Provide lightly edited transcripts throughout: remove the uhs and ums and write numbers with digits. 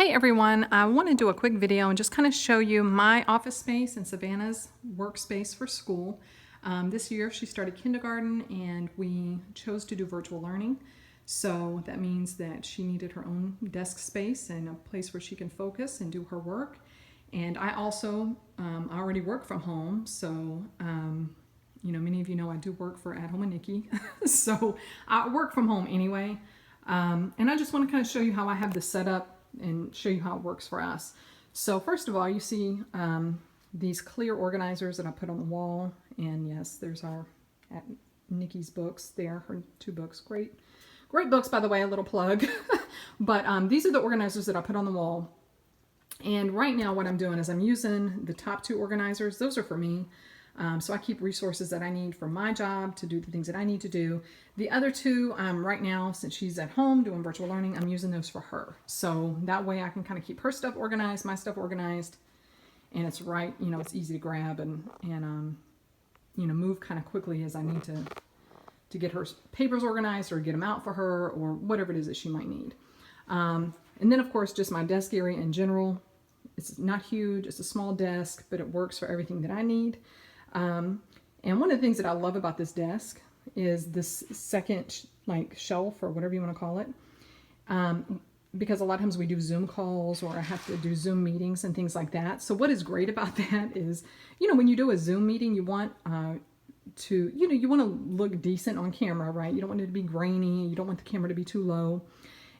Hey everyone, I want to do a quick video and just kind of show you my office space and Savannah's workspace for school. This year she started kindergarten and we chose to do virtual learning. So that means that she needed her own desk space and a place where she can focus and do her work. And I also already work from home, so many of you know I do work for At Home and Nikki. So I work from home anyway. And I just want to kind of show you how I have this set up and show you how it works for us. So first of all, you see these clear organizers that I put on the wall. And yes, there's our At Nikki's books there, her 2 books. Great books, by the way, a little plug. But these are the organizers that I put on the wall. And right now what I'm doing is I'm using the top 2 organizers. Those are for me. So I keep resources that I need for my job to do the things that I need to do. The other 2, right now, since she's at home doing virtual learning, I'm using those for her. So that way I can kind of keep her stuff organized, my stuff organized, and it's right, it's easy to grab and move kind of quickly as I need to get her papers organized or get them out for her or whatever it is that she might need. And then of course, just my desk area in general. It's not huge, it's a small desk, but it works for everything that I need. And one of the things that I love about this desk is this second shelf or whatever you want to call it. Because a lot of times we do Zoom calls or I have to do Zoom meetings and things like that. So what is great about that is, when you do a Zoom meeting, you want you want to look decent on camera, right? You don't want it to be grainy. You don't want the camera to be too low.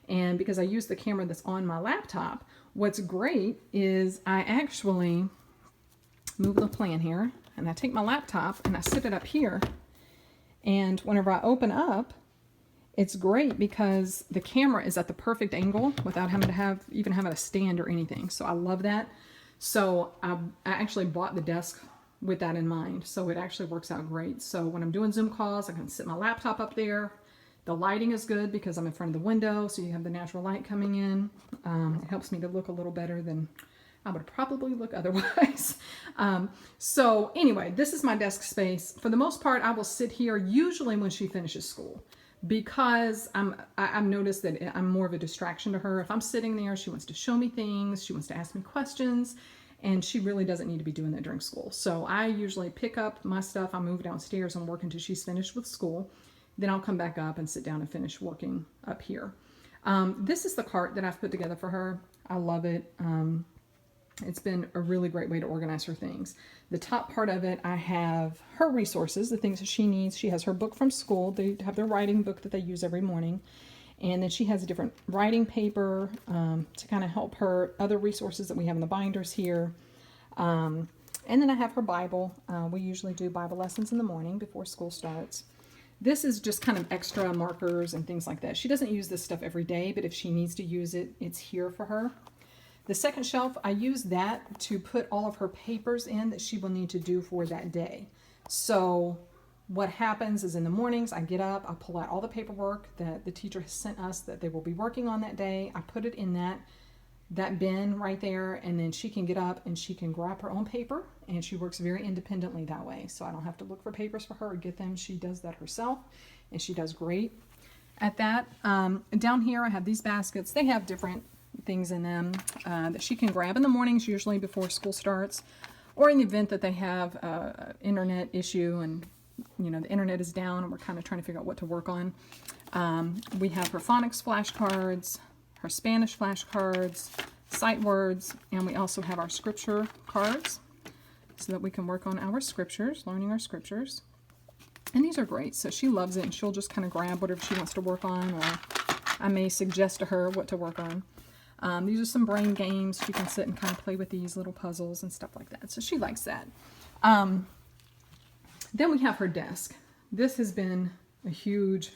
And because I use the camera that's on my laptop, what's great is I actually move the plan here and I take my laptop and I sit it up here. And whenever I open up, it's great because the camera is at the perfect angle without having to even have a stand or anything. So I love that. So I actually bought the desk with that in mind. So it actually works out great. So when I'm doing Zoom calls, I can sit my laptop up there. The lighting is good because I'm in front of the window, so you have the natural light coming in. It helps me to look a little better than I would probably look otherwise. So anyway, this is my desk space. For the most part, I will sit here usually when she finishes school because I've noticed that I'm more of a distraction to her. If I'm sitting there, she wants to show me things, she wants to ask me questions, and she really doesn't need to be doing that during school. So I usually pick up my stuff, I move downstairs and work until she's finished with school. Then I'll come back up and sit down and finish working up here. This is the cart that I've put together for her. I love it. It's been a really great way to organize her things. The top part of it, I have her resources, the things that she needs. She has her book from school. They have their writing book that they use every morning. And then she has a different writing paper to kind of help her, other resources that we have in the binders here. And then I have her Bible. We usually do Bible lessons in the morning before school starts. This is just kind of extra markers and things like that. She doesn't use this stuff every day, but if she needs to use it, it's here for her. The second shelf, I use that to put all of her papers in that she will need to do for that day. So what happens is in the mornings, I get up, I pull out all the paperwork that the teacher has sent us that they will be working on that day. I put it in that bin right there, and then she can get up and she can grab her own paper, and she works very independently that way. So I don't have to look for papers for her or get them. She does that herself, and she does great at that. Down here, I have these baskets. They have different things in them that she can grab in the mornings, usually before school starts, or in the event that they have an internet issue and the internet is down and we're kind of trying to figure out what to work on. We have her phonics flashcards, her Spanish flashcards, sight words, and we also have our scripture cards so that we can work on our scriptures, learning our scriptures. And these are great. So she loves it, and she'll just kind of grab whatever she wants to work on, or I may suggest to her what to work on. These are some brain games. She can sit and kind of play with these little puzzles and stuff like that. So she likes that. Then we have her desk. This has been a huge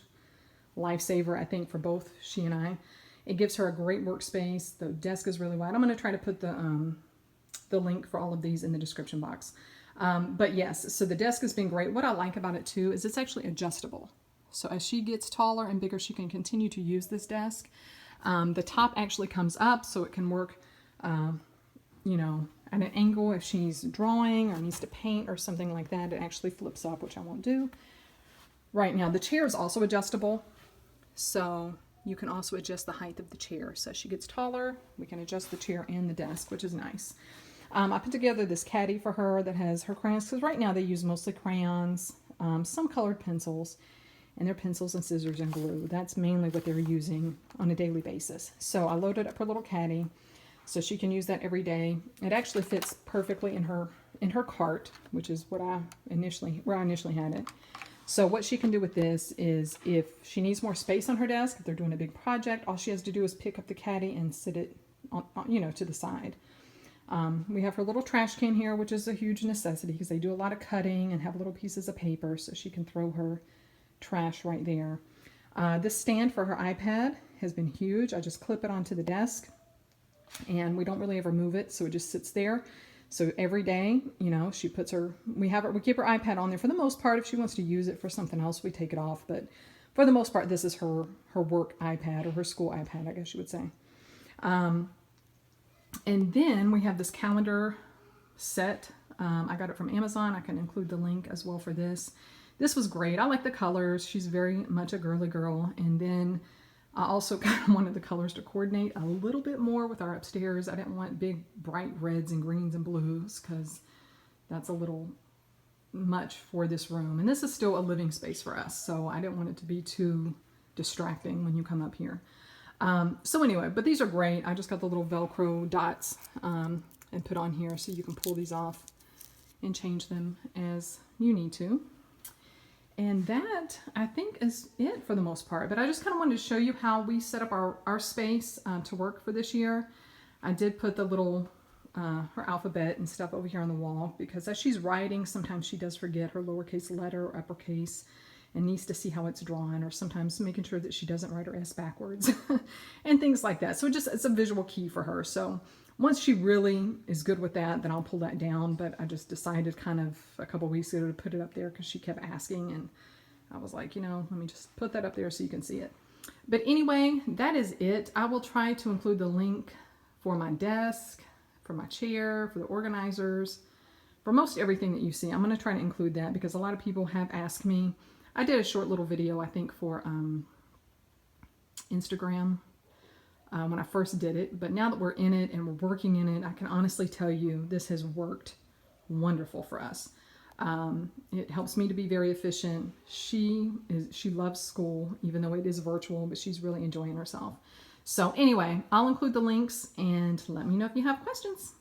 lifesaver, I think, for both she and I. It gives her a great workspace. The desk is really wide. I'm going to try to put the link for all of these in the description box. But yes, so the desk has been great. What I like about it too is it's actually adjustable. So as she gets taller and bigger, she can continue to use this desk. The top actually comes up so it can work, at an angle if she's drawing or needs to paint or something like that. It actually flips up, which I won't do right now. The chair is also adjustable. So you can also adjust the height of the chair. So as she gets taller, we can adjust the chair and the desk, which is nice. I put together this caddy for her that has her crayons, because right now they use mostly crayons, some colored pencils, and they're pencils and scissors and glue. That's mainly what they're using on a daily basis. So I loaded up her little caddy so she can use that every day. It actually fits perfectly in her cart, which is what where I initially had it. So what she can do with this is, if she needs more space on her desk, if they're doing a big project, all she has to do is pick up the caddy and sit it on, to the side. We have her little trash can here, which is a huge necessity because they do a lot of cutting and have little pieces of paper, so she can throw her trash right there. This stand for her iPad has been huge. I just clip it onto the desk, and we don't really ever move it, so it just sits there. So every day, she puts we keep her iPad on there for the most part. If she wants to use it for something else, we take it off. But for the most part, this is her work iPad, or her school iPad, I guess you would say. And then we have this calendar set. I got it from Amazon. I can include the link as well for this. This was great. I like the colors. She's very much a girly girl. And then I also kind of wanted the colors to coordinate a little bit more with our upstairs. I didn't want big bright reds and greens and blues because that's a little much for this room. And this is still a living space for us, so I didn't want it to be too distracting when you come up here. So anyway, but these are great. I just got the little Velcro dots and put on here so you can pull these off and change them as you need to. And that, I think, is it for the most part. But I just kind of wanted to show you how we set up our space to work for this year. I did put the little, her alphabet and stuff over here on the wall, because as she's writing, sometimes she does forget her lowercase letter or uppercase and needs to see how it's drawn, or sometimes making sure that she doesn't write her S backwards and things like that. So it's a visual key for her. So once she really is good with that, then I'll pull that down. But I just decided kind of a couple weeks ago to put it up there because she kept asking, and I was like, let me just put that up there so you can see it. But anyway, that is it. I will try to include the link for my desk, for my chair, for the organizers, for most everything that you see. I'm going to try to include that because a lot of people have asked me. I did a short little video, I think, for Instagram when I first did it. But now that we're in it and we're working in it, I can honestly tell you this has worked wonderful for us. It helps me to be very efficient. She loves school, even though it is virtual, but she's really enjoying herself. So anyway, I'll include the links and let me know if you have questions.